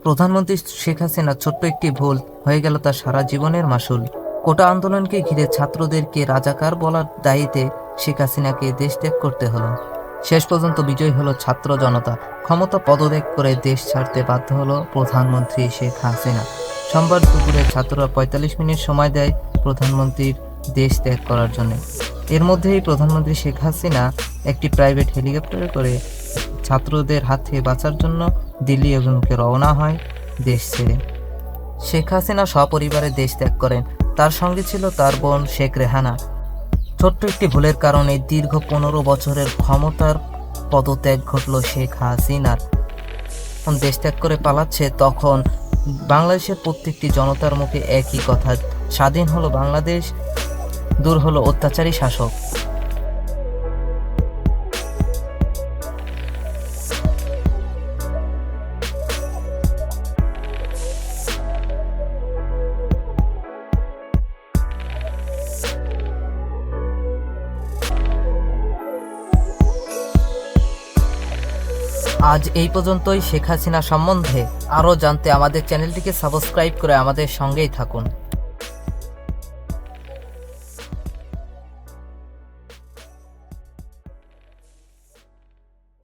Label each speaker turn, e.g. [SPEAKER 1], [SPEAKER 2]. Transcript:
[SPEAKER 1] প্রধানমন্ত্রী শেখ হাসিনা ছোট্ট একটি ভুল হয়ে গেল তার সারা জীবনের মাসুল। কোটা আন্দোলনকে ঘিরে ছাত্রদেরকে রাজাকার বলার দায়িত্বে শেখ হাসিনাকে দেশ ত্যাগ করতে হলো। শেষ পর্যন্ত বিজয়ী হলো ছাত্র জনতা। ক্ষমতা পদত্যাগ করে দেশ ছাড়তে বাধ্য হলো প্রধানমন্ত্রী শেখ হাসিনা। সোমবার দুপুরে ছাত্ররা ৪৫ মিনিট সময় দেয় প্রধানমন্ত্রীর দেশ ত্যাগ করার জন্য। এর মধ্যেই প্রধানমন্ত্রী শেখ হাসিনা একটি প্রাইভেট হেলিকপ্টারে করে ছাত্রদের হাত থেকে বাঁচার জন্য দিল্লি অভিমুখে রওনা হয় দেশ ছেড়ে। শেখ হাসিনা সপরিবারে দেশ ত্যাগ করেন। তার সঙ্গে ছিল তার বোন শেখ রেহানা। ছোট্ট একটি ভুলের কারণে দীর্ঘ ১৫ বছরের ক্ষমতার পদত্যাগ ঘটল শেখ হাসিনার। দেশ ত্যাগ করে পালাচ্ছে, তখন বাংলাদেশের প্রত্যেকটি জনতার মুখে একই কথা, স্বাধীন হলো বাংলাদেশ, দূর হলো অত্যাচারী শাসক। আজ এই পর্যন্তই। শেখ হাসিনা সম্বন্ধে আরও জানতে আমাদের চ্যানেলটিকে সাবস্ক্রাইব করে আমাদের সঙ্গেই থাকুন।